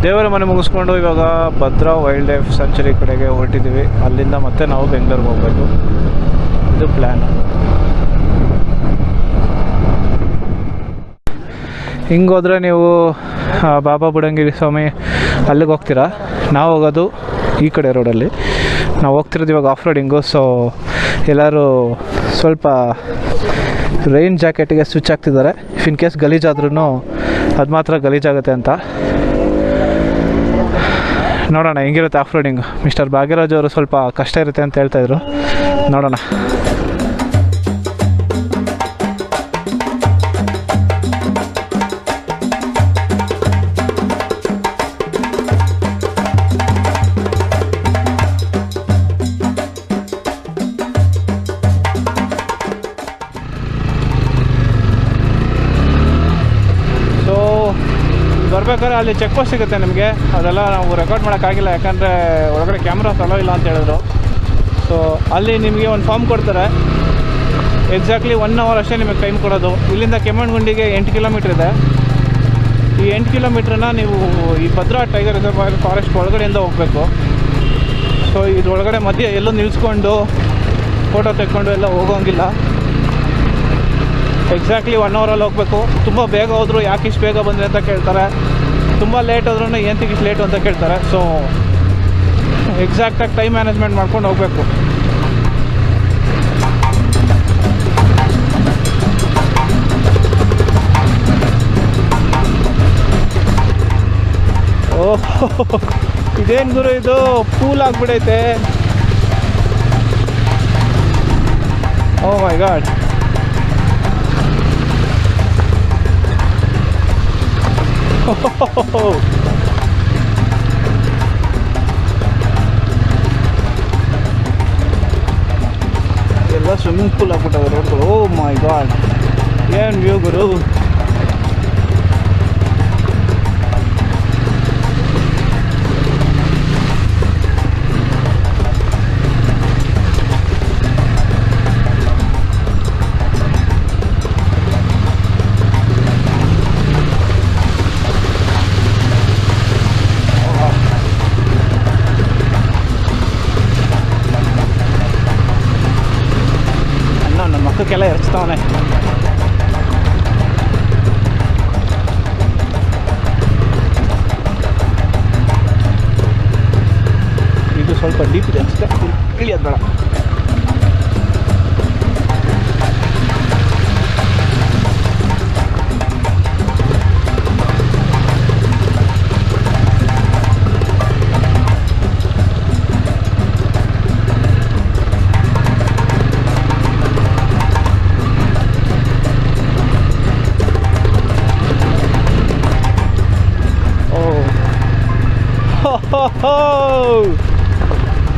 ದೇವರ ಮನೆ ಮುಗಿಸ್ಕೊಂಡು ಇವಾಗ ಭದ್ರಾ ವೈಲ್ಡ್ ಲೈಫ್ ಸ್ಯಾಂಕ್ಚುರಿ ಕಡೆಗೆ ಹೊರಟಿದ್ದೀವಿ. ಅಲ್ಲಿಂದ ಮತ್ತೆ ನಾವು ಬೆಂಗಳೂರಿಗೆ ಹೋಗಬೇಕು. ಇದು ಪ್ಲ್ಯಾನ್. ಹಿಂಗೋದ್ರೆ ನೀವು ಬಾಬಾ ಬುಡಂಗಿರಿ ಸ್ವಾಮಿ ಅಲ್ಲಿಗೆ ಹೋಗ್ತೀರಾ. ನಾವು ಹೋಗೋದು ಈ ಕಡೆ ರೋಡಲ್ಲಿ. ನಾವು ಹೋಗ್ತಿರೋದು ಇವಾಗ ಆಫ್ ರೋಡಿಂಗು. ಸೊ ಎಲ್ಲರೂ ಸ್ವಲ್ಪ ರೈನ್ ಜಾಕೆಟಿಗೆ ಸ್ವಿಚ್ ಆಗ್ತಿದ್ದಾರೆ. ಇಫ್ ಇನ್ ಕೇಸ್ ಗಲೀಜಾದ್ರೂ ಅದು ಮಾತ್ರ ಗಲೀಜಾಗುತ್ತೆ ಅಂತ. ನೋಡೋಣ ಹೆಂಗಿರುತ್ತೆ ಆಫ್ ರೋಡಿಂಗ್. ಮಿಸ್ಟರ್ ಭಾಗ್ಯರಾಜ್ ಅವರು ಸ್ವಲ್ಪ ಕಷ್ಟ ಇರುತ್ತೆ ಅಂತ ಹೇಳ್ತಾಯಿದ್ರು. ನೋಡೋಣ. ಬರ್ಬೇಕಾದ್ರೆ ಅಲ್ಲಿ ಚೆಕ್ ಪೋಸ್ಟ್ ಸಿಗುತ್ತೆ ನಿಮಗೆ. ಅದೆಲ್ಲ ನಾವು ರೆಕಾರ್ಡ್ ಮಾಡೋಕ್ಕಾಗಿಲ್ಲ, ಯಾಕಂದರೆ ಒಳಗಡೆ ಕ್ಯಾಮ್ರಾಸ್ ಅಲೋ ಇಲ್ಲ ಅಂತ ಹೇಳಿದ್ರು. ಸೊ ಅಲ್ಲಿ ನಿಮಗೆ ಒಂದು ಫಾರ್ಮ್ ಕೊಡ್ತಾರೆ. ಎಕ್ಸಾಕ್ಟ್ಲಿ 1 hour ಅಷ್ಟೇ ನಿಮಗೆ ಟೈಮ್ ಕೊಡೋದು. ಇಲ್ಲಿಂದ ಕೆಮ್ಮಣ್ಗುಂಡಿಗೆ 8 ಕಿಲೋಮೀಟ್ರ್ ಇದೆ. ಈ 8 ಕಿಲೋಮೀಟ್ರನ್ನ ನೀವು ಈ ಭದ್ರಾ ಟೈಗರ್ ರಿಸರ್ವ್ ಫಾರೆಸ್ಟ್ ಒಳಗಡೆಯಿಂದ ಹೋಗಬೇಕು. ಸೊ ಇದ್ರೊಳಗಡೆ ಮಧ್ಯೆ ಎಲ್ಲೂ ನಿಲ್ಲಿಸ್ಕೊಂಡು ಫೋಟೋ ತೆಕ್ಕೊಂಡು ಎಲ್ಲ ಹೋಗೋಂಗಿಲ್ಲ. ಎಕ್ಸಾಕ್ಟ್ಲಿ 1 hour ಹೋಗಬೇಕು. ತುಂಬ ಬೇಗ ಹೋದ್ರು ಯಾಕೆ ಇಷ್ಟು ಬೇಗ ಬಂದರೆ ಅಂತ ಕೇಳ್ತಾರೆ. ತುಂಬ ಲೇಟ್ ಹೋದ್ರೂ ಏನಂತ ಇಷ್ಟು ಲೇಟು ಅಂತ ಕೇಳ್ತಾರೆ. ಸೊ ಎಕ್ಸಾಕ್ಟಾಗಿ ಟೈಮ್ ಮ್ಯಾನೇಜ್ಮೆಂಟ್ ಮಾಡ್ಕೊಂಡು ಹೋಗಬೇಕು. ಓಹ್, ಇದೇನು ಗುರು ಇದು ಕೂಲ್ ಆಗಿಬಿಡೈತೆ. ಓ ಮೈ ಗಾಡ್. ಎಲ್ಲ ಸ್ವಿಮ್ಮಿಂಗ್ ಪೂಲ್ ಆಗ್ಬಿಟ್ಟವೆ ರೋಡ್ಗಳು. ಓ ಮೈ ಗಾಡ್, ಏನು ವ್ಯೂ ಗುರು. ಮಕ್ಕಕ್ಕೆಲ್ಲ ಎರಚ್ತಾವನೆ. ಇದು ಸ್ವಲ್ಪ ಡೀಪ್ ಇದೆ ಅನಿಸುತ್ತೆ, ಇಳಿಯೋದು ಬೇಡ.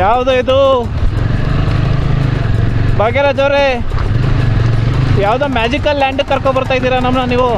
ಯಾವುದೋ ಇದು ಭಾಗ್ಯರಾಜ್ ಅವರೇ, ಯಾವುದೋ ಮ್ಯಾಜಿಕಲ್ ಲ್ಯಾಂಡ್ ಕರ್ಕೊಬರ್ತಾ ಇದ್ದೀರಾ ನಮ್ಮನ್ನ ನೀವು.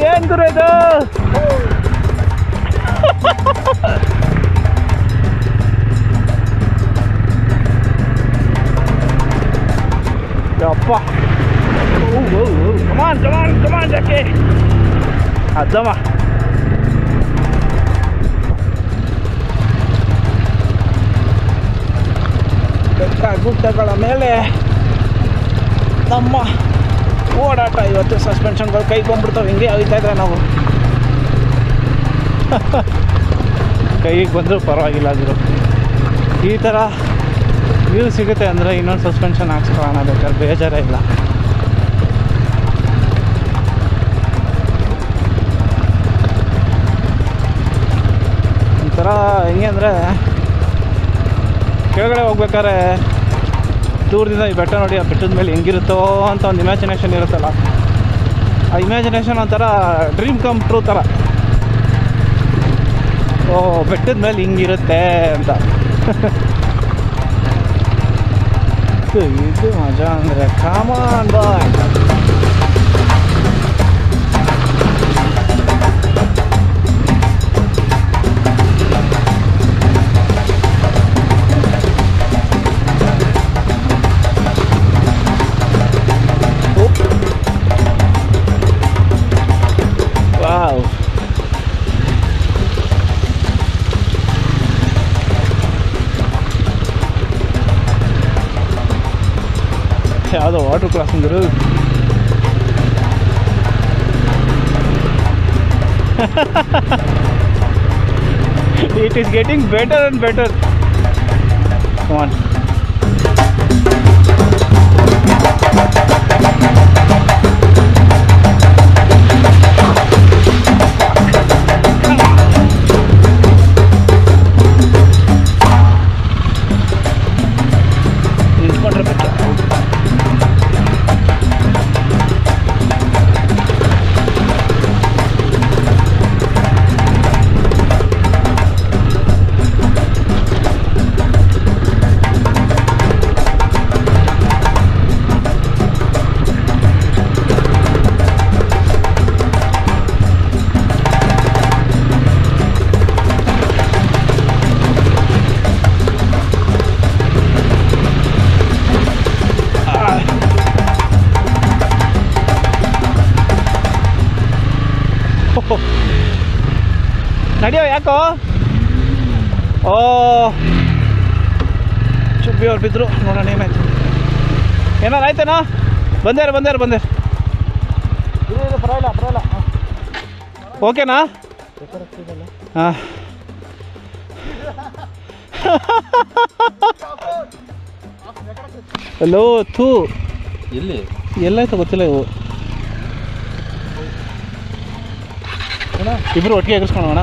ಏನು ಗುರು ಇದು? ಯಪ್ಪ, ಕಮಾನ್ ಕಮಾನ್ ಕಮಾನ್ ಜಾಕಿ, ಅದ್ದಮ್ಮ. ಬೆಟ್ಟ ಗುಡ್ಡಗಳ ಮೇಲೆ ನಮ್ಮ ಓಡಾಟ ಇವತ್ತು. ಸಸ್ಪೆನ್ಷನ್ಗಳು ಕೈ ಬಂದ್ಬಿಡ್ತಾವೆ, ಹಿಂಗೆ ಹೋಗ್ತಾ ಇದ್ರೆ ನಾವು. ಕೈಗೆ ಬಂದರೂ ಪರವಾಗಿಲ್ಲ ಗುರು. ಈ ಥರ ವ್ಯೂ ಸಿಗುತ್ತೆ ಅಂದರೆ ಇನ್ನೊಂದು ಸಸ್ಪೆನ್ಷನ್ ಹಾಕ್ಸ್ಕೊಳ್ಳೋಣ ಬೇಕಾದ್ರೆ, ಬೇಜಾರೇ ಇಲ್ಲ. ಒಂಥರ ಹೆಂಗೆ ಅಂದರೆ ಕೆಳಗಡೆ ಹೋಗ್ಬೇಕಾದ್ರೆ ದೂರದಿಂದ ಈ ಬೆಟ್ಟ ನೋಡಿ, ಆ ಬೆಟ್ಟದ ಮೇಲೆ ಹೆಂಗಿರುತ್ತೋ ಅಂತ ಒಂದು ಇಮ್ಯಾಜಿನೇಷನ್ ಇರುತ್ತಲ್ಲ, ಆ ಇಮ್ಯಾಜಿನೇಷನ್ ಒಂಥರ ಡ್ರೀಮ್ ಕಮ್ ಟ್ರೂ ಥರ. ಓ, ಬೆಟ್ಟದ ಮೇಲೆ ಹಿಂಗಿರುತ್ತೆ ಅಂತ. ಇದು ಮಜಾ ಅಂದರೆ ಕಾಮನ್ ಬಾಯ್. ವಾವ್, ಯಾವುದೋ water crossing Guru. It is getting better and better. Come on. ನಡಿಯೋ, ಯಾಕೋ? ಓ, ಚುಬ್ಬಿ ಅವ್ರು ಬಿದ್ದರು. ನೋಡೋಣ ಏನಾಯ್ತು. ಏನಾರು ಆಯ್ತೇನೋ? ಬಂದೇರು ಪರವಾಗಿಲ್ಲ ಪರವಾಗಿಲ್ಲ. ಓಕೆನಾ? ಹಾಂ. ಹಲೋ, ಥೂ, ಎಲ್ಲಾಯ್ತು ಗೊತ್ತಿಲ್ಲ. ಇವು ಇಬ್ರು ಒಟ್ಟಿಗೆ ಎಗರ್ಸ್ಕೊಳ್ಳೋಣ.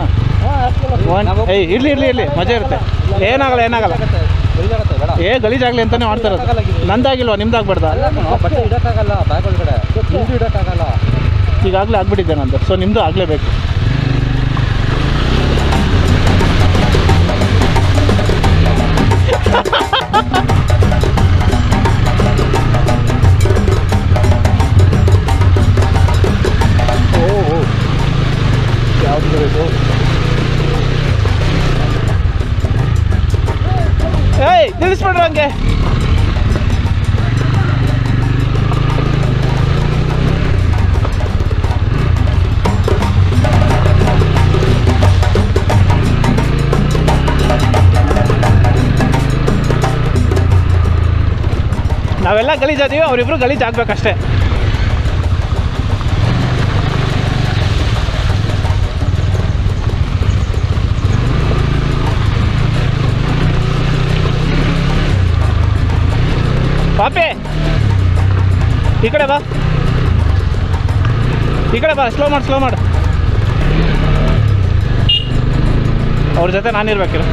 ಇರ್ಲಿ ಮಜಾ ಇರುತ್ತೆ. ಏನಾಗಲ್ಲ. ಗಲೀಜಾಗಲಿ ಅಂತಾನೆ ಮಾಡ್ತಾ ಇರೋದು. ನಂದಾಗಿಲ್ವಾ, ನಿಮ್ದಾಗ್ಬಾರ್ದ? ಈಗಾಗಲೇ ಆಗ್ಬಿಟ್ಟಿದ್ದೆ ನಂದು, ಸೊ ನಿಮ್ಮದು ಆಗಲೇಬೇಕು. ಏಯ್, ನಿಲ್ಲಿಸ್ಬಿಡ್ರಿ ಹಂಗೆ. ನಾವೆಲ್ಲ ಗಲೀಜಾದೀವಿ, ಅವರಿಬ್ರು ಗಲೀಜಾಗಬೇಕಷ್ಟೇ. ಪಾಪಿ, ಈ ಕಡೆ ಬಾ, ಸ್ಲೋ ಮಾಡು. ಅವ್ರ ಜೊತೆ ನಾನಿರ್ಬೇಕಿರ.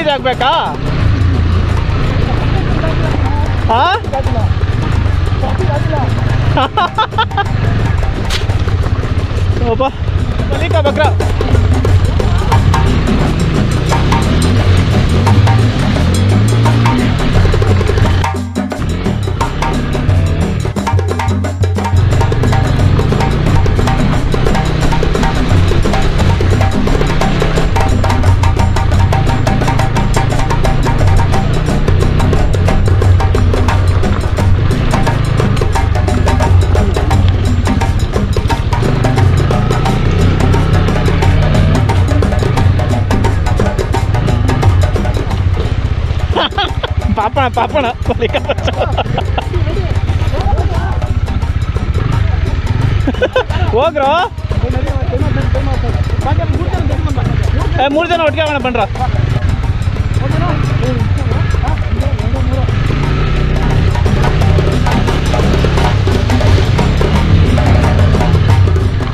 ಗಲೀಜ್ ಆಗ್ಬೇಕಾ? ಹಾಂ ಒಬ್ಬ ಮಲಿಕಾ ಬಕ್ರಾ ಪಾಪಣ ಹೋಗ್ರೋ 3 ಜನ ಒಟ್ಟಿಗೆ ಆಗೋಣ ಬನ್ರ.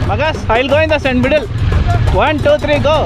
ಮಗ I'll go in the send middle. 1 2 3 go.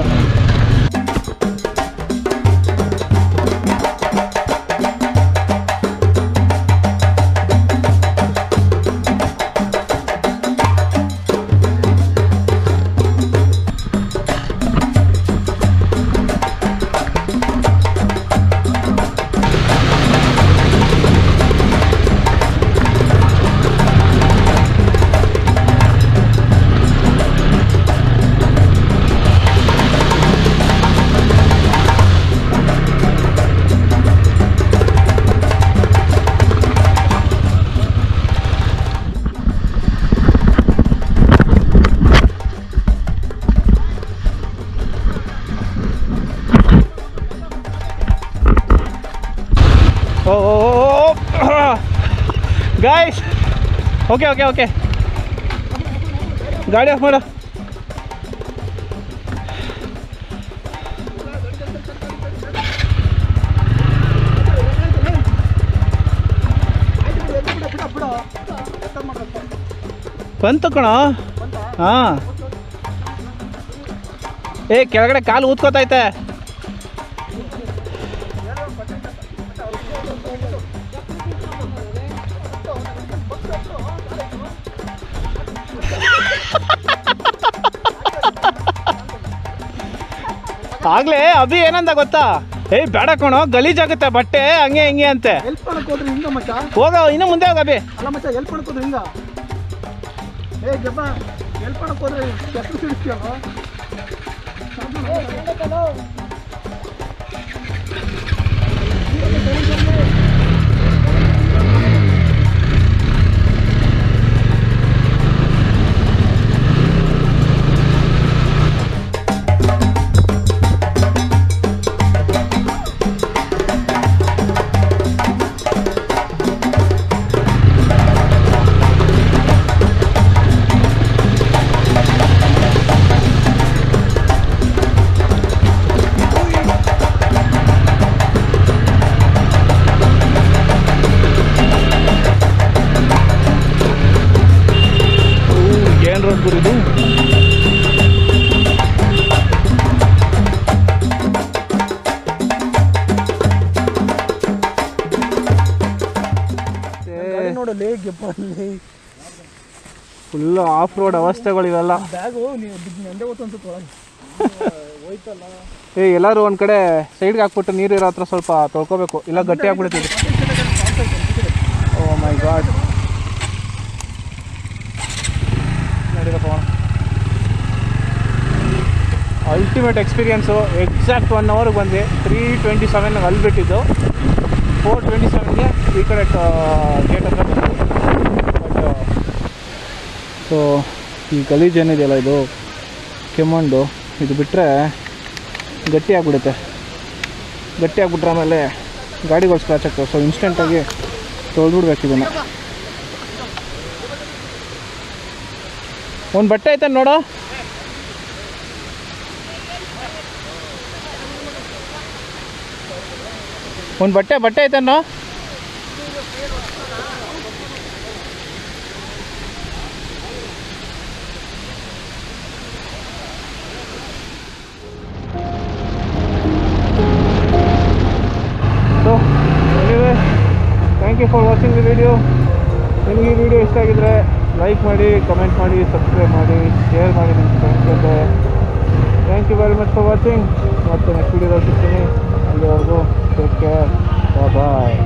Guys okay okay okay ಗಾಡಿ ಆಫ್ ಮಾಡು. ಬಂತು ಕಣ. ಹಾಂ ಕೆಳಗಡೆ ಕಾಲು ಊದ್ಕೋತೈತೆ. ಆಗ್ಲೇ ಅಭಿ ಏನಂತ ಗೊತ್ತಾ, ಬೇಡ ಕಣೋ ಗಲೀಜಾಗುತ್ತೆ ಬಟ್ಟೆ ಹಂಗೆ ಹಿಂಗೆ ಅಂತೆ. ಹೋಗ ಇನ್ನು ಮುಂದೆ ಹೋಗ ಅಭಿ. ಇದು ಫುಲ್ ಆಫ್ ರೋಡ್ ಅವಸ್ಥೆಗಳು ಇವೆಲ್ಲ. ಎಲ್ಲರೂ ಒಂದ್ ಕಡೆ ಸೈಡ್ಗೆ ಹಾಕ್ಬಿಟ್ಟು ನೀರು ಇರೋ ಹತ್ರ ಸ್ವಲ್ಪ ತೊಳ್ಕೊಬೇಕು, ಇಲ್ಲ ಗಟ್ಟಿ ಆಗ್ಬಿಡ್ತಿದೆ. ಓ ಮೈ ಗಾಡ್. Ultimate experience. ಎಕ್ಸಾಕ್ಟ್ 1 ಅವರ್ಗೆ ಬಂದು 3:27 ಅಲ್ಲಿ ಬಿಟ್ಟಿದ್ದು, 4:27ಗೆ ಈ ಕಡೆ ಗೇಟ್ ಹತ್ರ ಬಂದು. ಬಟ್ ಸೊ ಈ ಗಲೀಜು ಏನಿದೆಯಲ್ಲ ಇದು ಕೆಮ್ಮಣ್ಣು, ಇದು ಬಿಟ್ಟರೆ ಗಟ್ಟಿ ಆಗಿಬಿಡುತ್ತೆ. ಗಟ್ಟಿ ಆಗಿಬಿಟ್ರೆ ಆಮೇಲೆ ಗಾಡಿಗಳು ಸ್ಕ್ರಾಚ್ ಆಗ್ತವೆ. ಸೊ ಇನ್ಸ್ಟೆಂಟಾಗಿ ತೊಳೆದ್ಬಿಡ್ಬೇಕು ಇದನ್ನು. ಒಂದು ಬಟ್ಟೆ ಐತೆ ನೋಡೋ. ಒಂದು ಬಟ್ಟೆ ಐತನ್ನೋ. Watching the video. ನಿಮಗೆ ಈ ವಿಡಿಯೋ ಇಷ್ಟ ಆಗಿದ್ರೆ ಲೈಕ್ ಮಾಡಿ, ಕಮೆಂಟ್ ಮಾಡಿ, ಸಬ್ಸ್ಕ್ರೈಬ್ ಮಾಡಿ, ಶೇರ್ ಮಾಡಿ ನಿಮ್ಮ ಫ್ರೆಂಡ್ಸ್ ಜೊತೆ. Thank you very much for watching. ಮತ್ತೆ ನೆಕ್ಸ್ಟ್ ವಿಡಿಯೋದಲ್ಲಿ ಸಿಗ್ತೀನಿ. ಅಲ್ಲಿವರೆಗೂ ಟೇಕ್ ಕೇರ್. ಬಾಯ್.